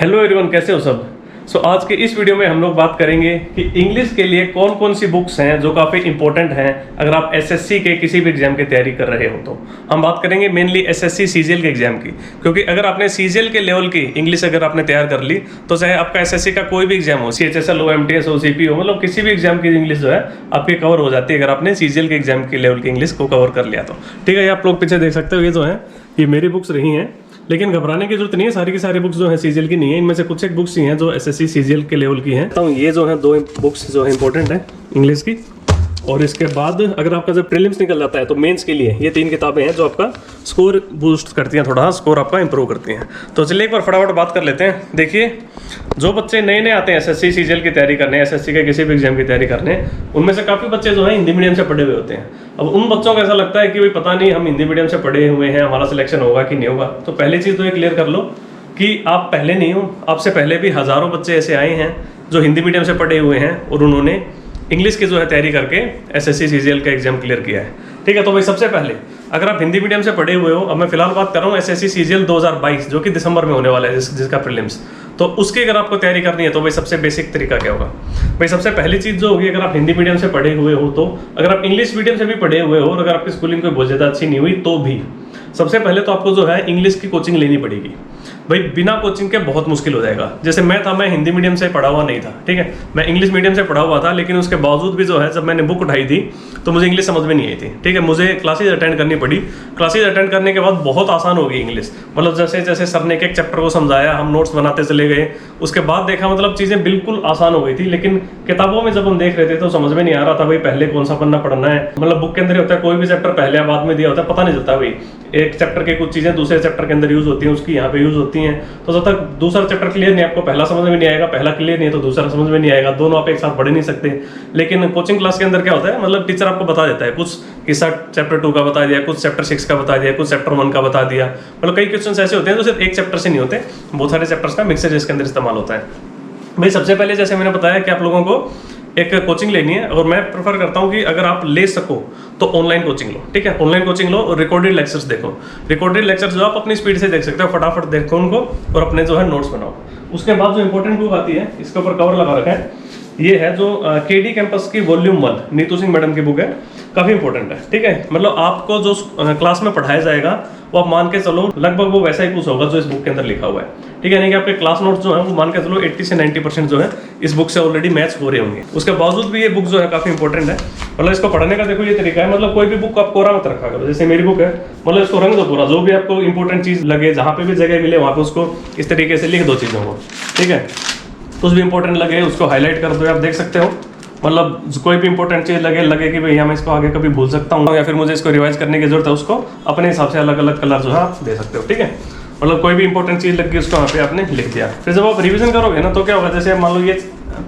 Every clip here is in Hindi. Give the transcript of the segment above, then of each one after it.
हेलो एवरीवन, कैसे हो सब। आज के इस वीडियो में हम लोग बात करेंगे कि इंग्लिश के लिए कौन कौन सी बुक्स हैं जो काफ़ी इंपॉर्टेंट हैं अगर आप एसएससी के किसी भी एग्जाम की तैयारी कर रहे हो। तो हम बात करेंगे मेनली एसएससी सीजीएल के एग्जाम की, क्योंकि अगर आपने सीजीएल के लेवल की इंग्लिश अगर आपने तैयार कर ली तो चाहे आपका एसएससी का कोई भी एग्जाम हो, सीएचएसएल हो, एमटीएस हो, सीपी हो, मतलब किसी भी एग्जाम की इंग्लिश जो है आपकी कवर हो जाती है अगर आपने सीजीएल के एग्जाम की लेवल की इंग्लिश को कवर कर लिया तो। ठीक है, ये आप लोग पीछे देख सकते हो, ये जो है ये मेरी बुक्स रही हैं, लेकिन घबराने की जरूरत नहीं है। सारी की सारी बुक्स जो है सीजीएल की नहीं है, इनमें से कुछ एक बुक्स ही हैं जो एसएससी सीजीएल के लेवल की हैं। तो ये जो है दो बुक्स जो है इंपॉर्टेंट है इंग्लिश की, और इसके बाद अगर आपका जब प्रीलिम्स निकल जाता है तो मेंस के लिए ये 3 किताबें हैं जो आपका स्कोर बूस्ट करती हैं, थोड़ा स्कोर आपका इंप्रूव करती हैं। तो चलिए एक बार फटाफट बात कर लेते हैं। देखिए, जो बच्चे नए नए आते हैं एसएससी सीजीएल की तैयारी करने, एसएससी के किसी भी एग्जाम की तैयारी करने, उनमें से काफ़ी बच्चे जो है हिंदी मीडियम से पढ़े हुए होते हैं। अब उन बच्चों को ऐसा लगता है कि भाई पता नहीं हम हिंदी मीडियम से पढ़े हुए हैं, हमारा सिलेक्शन होगा कि नहीं होगा। तो पहली चीज़ तो ये क्लियर कर लो कि आप पहले नहीं हो, आपसे पहले भी हज़ारों बच्चे ऐसे आए हैं जो हिंदी मीडियम से पढ़े हुए हैं और उन्होंने इंग्लिश की जो है तैयारी करके एसएससी सीजीएल का एग्जाम क्लियर किया है। ठीक है, तो भाई सबसे पहले अगर आप हिंदी मीडियम से पढ़े हुए हो, अब मैं फिलहाल बात कर रहा हूँ एसएससी सीजीएल 2022 जो कि दिसंबर में होने वाला है जिसका प्रीलिम्स, तो उसकी अगर आपको तैयारी करनी है तो भाई सबसे बेसिक तरीका क्या होगा। भाई सबसे पहली चीज़ जो होगी, अगर आप हिंदी मीडियम से पढ़े हुए हो, तो अगर आप इंग्लिश मीडियम से भी पढ़े हुए हो और अगर आपकी स्कूलिंग कोई बहुत ज़्यादा अच्छी नहीं हुई तो भी सबसे पहले तो आपको जो है इंग्लिश की कोचिंग लेनी पड़ेगी। भाई बिना कोचिंग के बहुत मुश्किल हो जाएगा। जैसे मैं था, मैं हिंदी मीडियम से पढ़ा हुआ नहीं था, ठीक है, मैं इंग्लिश मीडियम से पढ़ा हुआ था, लेकिन उसके बावजूद भी जो है जब मैंने बुक उठाई थी तो मुझे इंग्लिश समझ में नहीं आई थी। ठीक है, मुझे क्लासेज अटेंड करनी पड़ी। क्लासेज अटेंड करने के बाद बहुत आसान हो गई इंग्लिश, मतलब जैसे जैसे सर ने एक चैप्टर को समझाया, हम नोट्स बनाते चले गए, उसके बाद देखा मतलब चीज़ें बिल्कुल आसान हो गई थी। लेकिन किताबों में जब हम देख रहे थे तो समझ में नहीं आ रहा था भाई पहले कौन सा पन्ना पढ़ना है। मतलब बुक के अंदर होता है कोई भी चैप्टर पहले या बाद में दिया होता है, पता नहीं चलता भाई एक चैप्टर के कुछ चीज़ें दूसरे चैप्टर के अंदर यूज होती हैं, उसकी यहाँ पे यूज होती हैं। तो जब तक दूसरा चैप्टर क्लियर नहीं, आपको पहला समझ में नहीं आएगा, पहला क्लियर नहीं है तो दूसरा समझ में नहीं आएगा, दोनों आप एक साथ पढ़ नहीं सकते। लेकिन कोचिंग क्लास के अंदर क्या होता है, मतलब टीचर आपको बता देता है, कुछ हिस्सा चैप्टर 2 का बता दिया, कुछ चैप्टर 6 का बता दिया, कुछ चैप्टर 1 का बता दिया। मतलब कई क्वेश्चन ऐसे होते हैं जो सिर्फ एक चैप्टर से नहीं होते, बहुत सारे चैप्टर्स का मिक्सर इसके अंदर इस्तेमाल होता है। भाई सबसे पहले जैसे मैंने बताया कि आप लोगों को एक कोचिंग लेनी है, और मैं प्रेफर करता हूँ कि अगर आप ले सको तो ऑनलाइन कोचिंग लो। ठीक है, ऑनलाइन कोचिंग लो और रिकॉर्डेड लेक्चर्स देखो। रिकॉर्डेड लेक्चर्स जो आप अपनी स्पीड से देख सकते हो, फटाफट देखो उनको और अपने जो है नोट्स बनाओ। उसके बाद जो इंपॉर्टेंट बुक आती है, इसके ऊपर कवर लगा रखा है, ये है जो केडी कैंपस की वॉल्यूम 1 नीतू सिंह मैडम की बुक है, काफ़ी इंपॉर्टेंट है। ठीक है, मतलब आपको जो क्लास में पढ़ाया जाएगा वो आप मान के चलो लगभग वो वैसा ही कुछ होगा जो इस बुक के अंदर लिखा हुआ है। ठीक है, यानी कि आपके क्लास नोट्स जो है वो मान के चलो 80 से 90% जो है इस बुक से ऑलरेडी मैच हो रहे होंगे। उसके बावजूद भी ये बुक जो है काफ़ी इंपॉर्टेंट है। मतलब इसको पढ़ने का देखो ये तरीका है, मतलब कोई भी बुक आप कोरा मत रखा करो। जैसे मेरी बुक है, मतलब इसको रंग दो पूरा, जो भी आपको इंपॉर्टेंट चीज़ लगे, जहाँ पे भी जगह मिले वहाँ पे उसको इस तरीके से लिख दो चीज़ों को। ठीक है, कुछ भी इंपॉर्टेंट लगे उसको हाईलाइट कर दो, आप देख सकते हो। मतलब कोई भी इंपॉर्टेंट चीज़ लगे कि भैया मैं इसको आगे कभी भूल सकता हूँ या फिर मुझे इसको रिवाइज करने की जरूरत है, उसको अपने हिसाब से अलग अलग कलर जो है आप दे सकते हो। ठीक है, मतलब कोई भी इंपॉर्टेंट चीज़ लगी उसको वहाँ पे आपने लिख दिया। फिर जब आप रिवीजन करोगे ना तो क्या होगा, जैसे मान लो ये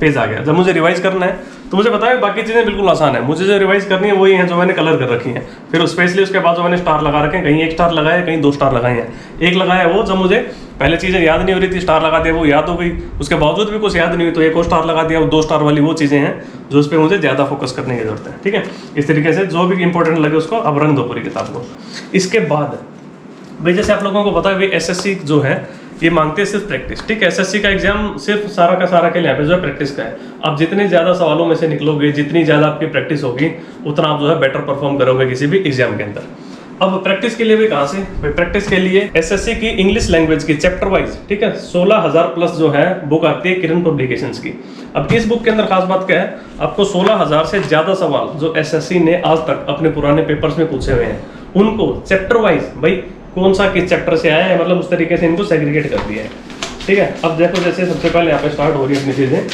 पेज आ गया, जब मुझे रिवाइज करना है तो मुझे पता है बाकी चीज़ें बिल्कुल आसान है, मुझे जो रिवाइज करनी है वही है जो मैंने कलर कर रखी है। फिर स्पेशली उसके बाद जो मैंने स्टार लगा रखे हैं, कहीं 1 स्टार लगाया, कहीं 2 स्टार लगाए हैं। एक लगाया वो जब मुझे पहले चीज़ें याद नहीं हो रही थी, स्टार लगा दिया, वो याद हो गई। उसके बावजूद भी कुछ याद नहीं हुई तो 1 और स्टार लगा दिया। वो 2 स्टार वाली वो चीज़ें हैं जो उस पर मुझे ज़्यादा फोकस करने की जरूरत है। ठीक है, इस तरीके से जो भी इंपॉर्टेंट लगे उसको अब रंग दो पूरी किताब को। इसके बाद भाई जैसे आप लोगों को पता है भाई एसएससी जो है ये मांगते हैं सिर्फ प्रैक्टिस। ठीक है, एसएससी का एग्जाम सिर्फ सारा का सारा के लिए यहाँ पे जो है प्रैक्टिस का है। आप जितने ज़्यादा सवालों में से निकलोगे, जितनी ज़्यादा आपकी प्रैक्टिस होगी, उतना आप जो है बेटर परफॉर्म करोगे किसी भी एग्जाम के अंदर। अब प्रैक्टिस के लिए भी कहाँ से भाई, प्रैक्टिस के लिए एसएससी की इंग्लिश लैंग्वेज की चैप्टर वाइज, ठीक है, 16,000 प्लस जो है बुक आती है किरण पब्लिकेशंस की। अब इस बुक के अंदर खास बात क्या है, आपको 16,000 से ज़्यादा सवाल जो एसएससी ने आज तक अपने पुराने पेपर्स में पूछे हुए हैं उनको चैप्टर वाइज भाई कौन सा किस चैप्टर से आया है, मतलब उस तरीके से इनको सेग्रीगेट कर दिया है। ठीक है, अब देखो जैसे सबसे पहले यहाँ पे स्टार्ट हो रही है अपनी चीज़ें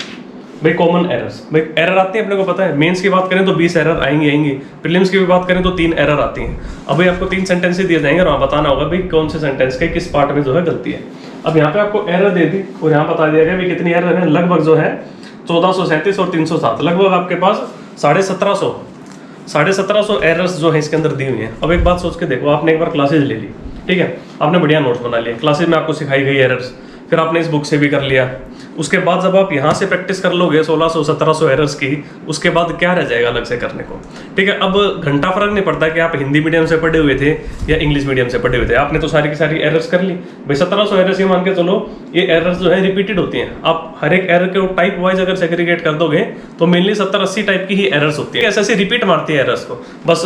भाई कॉमन एरर्स। भाई एरर आती है अपने को पता है, मेंस की बात करें तो 20 एरर आएंगी, प्रीलिम्स की भी बात करें तो 3 एरर आती हैं। अब भाई आपको 3 सेंटेंस दिए जाएंगे और वहाँ बताना होगा भाई कौन से सेंटेंस के किस पार्ट में जो है गलती है। अब यहाँ पे आपको एरर दे दी और यहाँ बता दिया गया भाई कितनी एरर है, लगभग जो है 1437 और 307, लगभग आपके पास 1750 एरर्स जो है इसके अंदर दी हुई हैं। अब एक बात सोच के देखो, आपने एक बार क्लासेज ले ली, ठीक है, आपने बढ़िया नोट्स बना लिए, क्लासेज में आपको सिखाई गई एरर्स, फिर आपने इस बुक से भी कर लिया। उसके बाद जब आप यहाँ से प्रैक्टिस कर लोगे 1600-1700 एरर्स की, उसके बाद क्या रह जाएगा अलग से करने को, ठीक है। अब घंटा फर्क नहीं पड़ता कि आप हिंदी मीडियम से पढ़े हुए थे या इंग्लिश मीडियम से पढ़े हुए थे, आपने तो सारी की सारी एरर्स कर ली भाई। 1700 एरर्स ये मान के चलो, ये एरर्स जो है रिपीटेड होती हैं। आप हर एक एरर के टाइप वाइज अगर सेग्रीगेट कर दोगे तो मेनली 70-80 टाइप की ही एरर्स होती है। ऐसे रिपीट मारती है एरर्स को, बस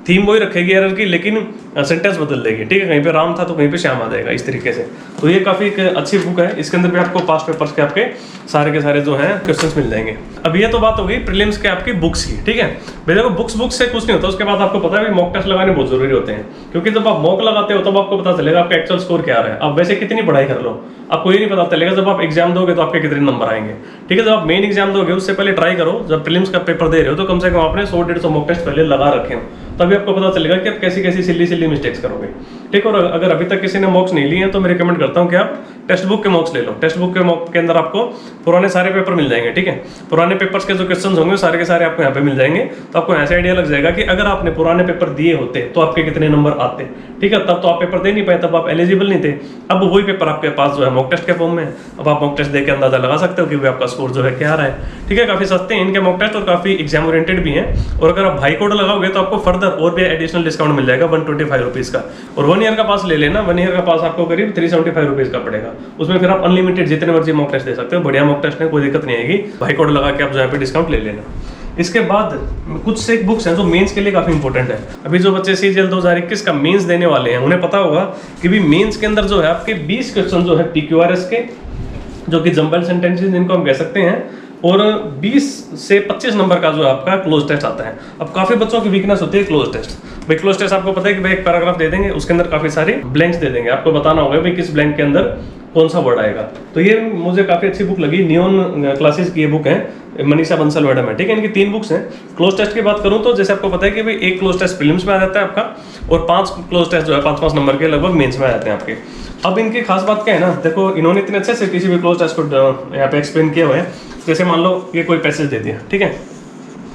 थीम वही रखेगी एरर की, लेकिन सेंटेंस बदल देगी, ठीक है। कहीं पे राम था तो कहीं पे श्याम आ जाएगा, इस तरीके से। तो ये काफी एक अच्छी बुक है। इसके अंदर भी आपको पास्ट पेपर्स के आपके सारे के सारे जो हैं क्वेश्चंस मिल जाएंगे। अब ये तो बात हो गई प्रीलिम्स के आपकी बुक्स की, ठीक है। भाई देखो बुक्स से कुछ नहीं होता, उसके बाद आपको पता है मॉक टेस्ट लगाने बहुत जरूरी होते हैं, क्योंकि जब आप मॉक लगाते हो तब आपको पता चलेगा आपका एक्चुअल स्कोर क्या आ रहा है। आप वैसे कितनी पढ़ाई कर लो, आपको ये नहीं पता चलेगा जब आप एग्जाम दोगे तो आपके कितने नंबर आएंगे, ठीक है। जब आप मेन एग्जाम दोगे उससे पहले ट्राई करो, जब प्रीलिम्स का पेपर दे रहे हो तो कम से कम आपने 100-150 मॉक टेस्ट पहले लगा रखे हो, तभी आपको पता चलेगा कि आप कैसी कैसी सिली मिस्टेक्स करोगे, ठीक। और अगर अभी तक किसी ने मॉक्स नहीं लिए हैं तो मैं रिकमेंड करता हूँ कि आप टेक्स्ट बुक के मॉक्स ले लो। टेक्स्ट बुक के मॉक के अंदर आपको पुराने सारे पेपर मिल जाएंगे, ठीक है। पुराने पेपर्स के जो क्वेश्चंस होंगे सारे के सारे आपको यहाँ पे मिल जाएंगे, तो आपको ऐसा आइडिया लग जाएगा कि अगर आपने पुराने पेपर दिए होते तो आपके कितने नंबर आते, ठीक है। तब तो आप पेपर दे नहीं पाए, तब आप एलिजिबल नहीं थे। अब वही पेपर आपके पास जो है मॉक टेस्ट के फॉर्म में, अब आप मॉक टेस्ट देकर अंदाजा लगा सकते हो कि आपका स्कोर जो है क्या आ रहा है, ठीक है। काफी सस्ते हैं इनके मॉक टेस्ट और काफी एग्जाम ओरिएंटेड भी हैं। और अगर आप भाई कोड लगाओगे तो आपको फर्दर और भी एडिशनल डिस्काउंट मिल जाएगा 125 रुपीज का। और 1 ईयर का पास ले लेना, 1 ईयर का पास आपको करीब 375 रुपीज का पड़ेगा। उसमें फिर आप अनलिमिटेड जितने मर्जी मॉक टेस्ट दे सकते हो, बढ़िया मॉक टेस्ट है, कोई दिक्कत नहीं आएगी। भाई कोड लगा के आप जो यहाँ पे डिस्काउंट ले लेना। इसके बाद कुछ से बुक्स हैं जो मेंस के लिए काफी इंपॉर्टेंट है। अभी जो बच्चे सीजीएल 2021 का मेंस देने वाले हैं उन्हें पता होगा कि भी मेंस के अंदर जो है आपके 20 क्वेश्चन जो है पीक्यूआरएस के, जो कि जंबल सेंटेंसेस जिनको हम कह सकते हैं, और 20 से 25 नंबर का जो आपका क्लोज टेस्ट आता है। अब काफी बच्चों की वीकनेस होती है क्लोज टेस्ट। भाई क्लोज टेस्ट आपको पता है कि भाई एक पैराग्राफ दे देंगे, उसके अंदर काफी सारे ब्लैंक्स दे देंगे, आपको बताना होगा भाई किस ब्लैंक के अंदर कौन सा वर्ड आएगा। तो ये मुझे काफी अच्छी बुक लगी, नियॉन क्लासेस की ये बुक है, मनीषा बंसल मैडम है, ठीक है। इनकी 3 बुक्स हैं। क्लोज टेस्ट की बात करूं तो जैसे आपको पता है कि भाई एक क्लोज टेस्ट प्रीलिम्स में आ जाता है आपका, और 5 क्लोज टेस्ट जो है 5-5 नंबर के लगभग मेंस में आ जाते हैं आपके। अब इनकी खास बात क्या है ना, देखो इन्होंने इतने अच्छे से किसी भी क्लोज टेस्ट को यहाँ पे एक्सप्लेन किया हुआ है। जैसे मान लो ये कोई पैसेज दे दिया, ठीक है,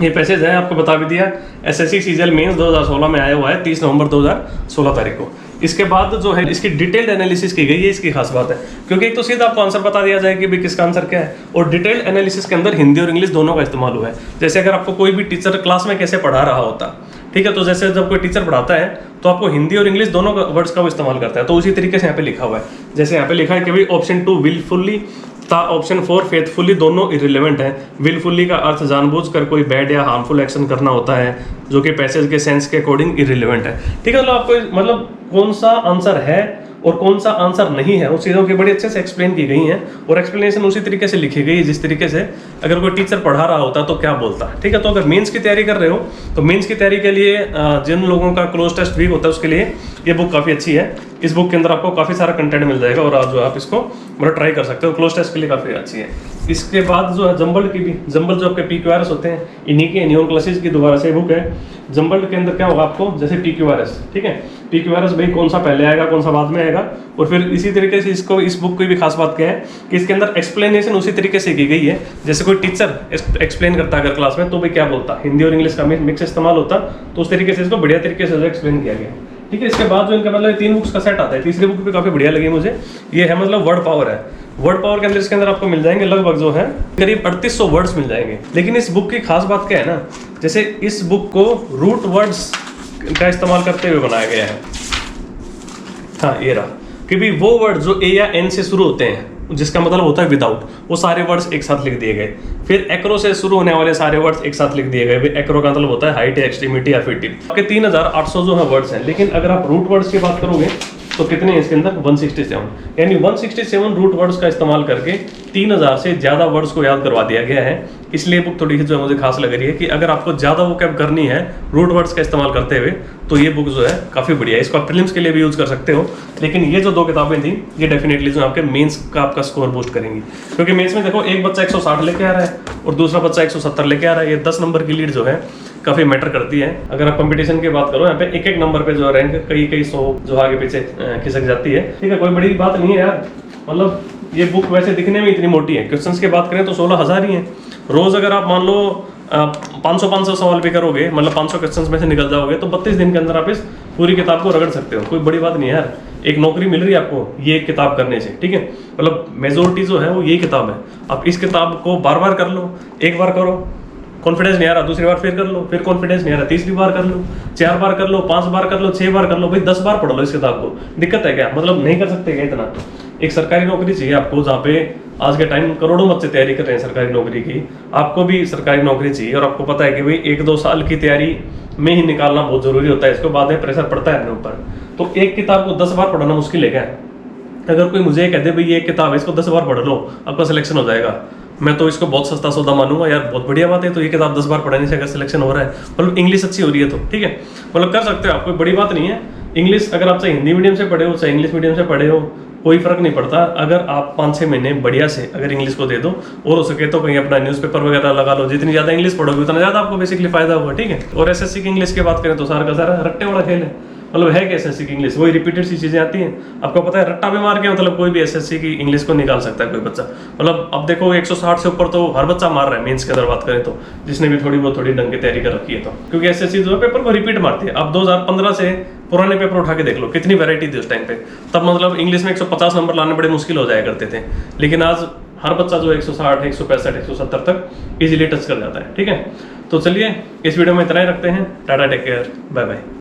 ये पैसेज है, आपको बता भी दिया एसएससी सीजीएल मेंस 2016 में आया हुआ है 30 नवंबर 2016 तारीख को। इसके बाद जो है इसकी डिटेल्ड एनालिसिस की गई है, इसकी खास बात है, क्योंकि एक तो सीधा आपको आंसर बता दिया जाए कि भाई किसका आंसर क्या है, और डिटेल्ड एनालिसिस के अंदर हिंदी और इंग्लिश दोनों का इस्तेमाल हुआ है। जैसे अगर आपको कोई भी टीचर क्लास में कैसे पढ़ा रहा होता, ठीक है, तो जैसे जब कोई टीचर पढ़ाता है तो आपको हिंदी और इंग्लिश दोनों वर्ड्स का वो इस्तेमाल करता है, तो उसी तरीके से यहाँ पे लिखा हुआ है। जैसे यहाँ पे लिखा है कि भाई ऑप्शन 2 विलफुली था, ऑप्शन 4 फेथफुली, दोनों इररिलेवेंट है। विलफुली का अर्थ जानबूझकर कोई बैड या हार्मफुल एक्शन करना होता है, जो कि पैसेज के सेंस के अकॉर्डिंग इररिलेवेंट है, ठीक है। मतलब आपको मतलब कौन सा आंसर है और कौन सा आंसर नहीं है, उस चीज़ों की बड़ी अच्छे से एक्सप्लेन की गई हैं, और एक्सप्लेनेशन उसी तरीके से लिखी गई है जिस तरीके से अगर कोई टीचर पढ़ा रहा होता तो क्या बोलता, ठीक है। तो अगर मेंस की तैयारी कर रहे हो तो मेंस की तैयारी के लिए जिन लोगों का क्लोज टेस्ट वीक होता है उसके लिए ये बुक काफ़ी अच्छी है। इस बुक के अंदर आपको काफ़ी सारा कंटेंट मिल जाएगा और आज जो आप इसको मतलब ट्राई कर सकते हो, क्लोज टेस्ट के लिए काफ़ी अच्छी है। इसके बाद जो है जंबल की भी, जंबल जो आपके पीक्यूआरएस होते हैं इन्हीं के नियॉन क्लासेस की दोबारा से बुक है। जंबल के अंदर क्या होगा आपको, जैसे पीक्यूआरएस, ठीक है, पीक्यूआरएस भाई कौन सा पहले आएगा कौन सा बाद में आएगा, और फिर इसी तरीके से इसको इस बुक की भी खास बात क्या है कि इसके अंदर एक्सप्लेनेशन उसी तरीके से की गई है जैसे कोई टीचर एक्सप्लेन करता है अगर क्लास में तो भाई क्या बोलता, हिंदी और इंग्लिश का मिक्स इस्तेमाल होता, तो उस तरीके से इसको बढ़िया तरीके से एक्सप्लेन किया गया, ठीक है। इसके बाद जो इनका मतलब 3 बुक्स का सेट आता है, तीसरी बुक भी काफी बढ़िया लगी मुझे, ये है मतलब वर्ड पावर है। वर्ड पावर के अंदर इसके अंदर आपको मिल जाएंगे लगभग जो है करीब 3800 वर्ड्स मिल जाएंगे। लेकिन इस बुक की खास बात क्या है ना, जैसे इस बुक को रूट वर्ड्स का इस्तेमाल करते हुए बनाया गया है। हाँ ये रहा कि भी वो वर्ड जो ए या एन से शुरू होते हैं जिसका मतलब होता है विदाउट, वो सारे वर्ड्स एक साथ लिख दिए गए। फिर एक्रो से शुरू होने वाले सारे वर्ड्स एक साथ लिख दिए गए। एक्रो का मतलब होता है हाइट, एक्सट्रीमिटी या फिर टिप। आपके 3800 जो है वर्ड्स हैं, लेकिन अगर आप रूट वर्ड्स की बात करोगे तो कितने हैं इसके अंदर 167, यानी 167 रूट वर्ड्स का इस्तेमाल करके 3000 से ज्यादा वर्ड्स को याद करवा दिया गया है। इसलिए बुक थोड़ी जो है मुझे खास लग रही है कि अगर आपको ज्यादा वोकैब करनी है रूट वर्ड्स का इस्तेमाल करते हुए तो ये बुक जो है काफी बढ़िया है। इसको आप प्रीलिम्स के लिए भी यूज कर सकते हो, लेकिन ये जो 2 किताबें थी ये डेफिनेटली जो आपके मेंस का आपका स्कोर बूस्ट करेंगी, क्योंकि मेंस में देखो एक बच्चा 160 लेके आ रहा है और दूसरा बच्चा 170 लेके आ रहा है। ये 10 नंबर की लीड जो है काफी मैटर करती है। अगर आप कंपटीशन की बात करो यहाँ पे एक नंबर पे जो रैंक कई 100 जो आगे पीछे खिसक जाती है, ठीक है, कोई बड़ी बात नहीं है यार। मतलब ये बुक वैसे दिखने में इतनी मोटी है, क्वेश्चंस की बात करें तो 16,000 ही है। रोज अगर आप मान लो 500 सवाल भी करोगे, मतलब 500 क्वेश्चंस में से निकल जाओगे तो 32 दिन के अंदर आप इस पूरी किताब को रगड़ सकते हो, कोई बड़ी बात नहीं है यार। एक नौकरी मिल रही है आपको ये एक किताब करने से, ठीक है। मतलब मेजोरिटी जो है वो यही किताब है। आप इस किताब को बार बार कर लो, एक बार करो कॉन्फिडेंस नहीं आ रहा, दूसरी बार फिर कर लो, फिर कॉन्फिडेंस नहीं आ रहा, तीसरी बार कर लो, 4 बार कर लो, 5 बार कर लो, 6 बार कर लो, भाई 10 बार पढ़ लो इस किताब को। दिक्कत है क्या? मतलब नहीं कर सकते क्या इतना? एक सरकारी नौकरी चाहिए आपको, जहाँ पे आज के टाइम करोड़ों बच्चे तैयारी कर रहे हैं सरकारी नौकरी की। आपको भी सरकारी नौकरी चाहिए और आपको पता है कि भाई 1-2 साल की तैयारी में ही निकालना बहुत जरूरी होता है, इसके बाद में प्रेशर पड़ता है अपने ऊपर। तो एक किताब को 10 बार पढ़ना मुश्किल है क्या? अगर कोई मुझे कह दे भाई ये किताब है, इसको 10 बार पढ़ लो, आपका सिलेक्शन हो जाएगा, मैं तो इसको बहुत सस्ता सौदा मानूंगा यार, बहुत बढ़िया बात है। तो ये किताब 10 बार पढ़ने से अगर सिलेक्शन हो रहा है, मतलब इंग्लिश अच्छी हो रही है तो ठीक है, मतलब कर सकते हो आप, कोई बड़ी बात नहीं है। इंग्लिश अगर आप चाहे हिंदी मीडियम से पढ़े हो चाहे इंग्लिश मीडियम से पढ़े हो, कोई फर्क नहीं पड़ता। अगर आप 5-6 महीने बढ़िया से अगर इंग्लिश को दे दो, और हो सके तो कहीं अपना न्यूज़पेपर वगैरह लगा लो, जितनी ज़्यादा इंग्लिश पढ़ोगे उतना ज़्यादा आपको बेसिकली फायदा होगा, ठीक है। और एसएससी की इंग्लिश की बात करें तो सारा का सारा रट्टे वाला खेल है। मतलब है कि एसएससी की इंग्लिश वही रिपीटेड सी चीजें आती हैं। आपको पता है रट्टा भी मार के मतलब कोई भी एसएससी की इंग्लिश को निकाल सकता है कोई बच्चा। मतलब अब देखो 160 से ऊपर तो हर बच्चा मार रहा है मेंस के अंदर बात करें तो, जिसने भी थोड़ी ढंग की तैयारी कर रखी है तो। क्योंकि एसएससी जो है पेपर को रिपीट मारती है। अब 2015 से पुराने पेपर उठा के देख लो कितनी वैरायटी थी उस टाइम पे। तब मतलब इंग्लिश में 150 नंबर लाने बड़े मुश्किल हो जाया करते थे, लेकिन आज हर बच्चा जो 160, 165, 170 तक इजीली टच कर जाता है, ठीक है। तो चलिए इस वीडियो में इतना ही रखते हैं। Tata, take care, bye bye.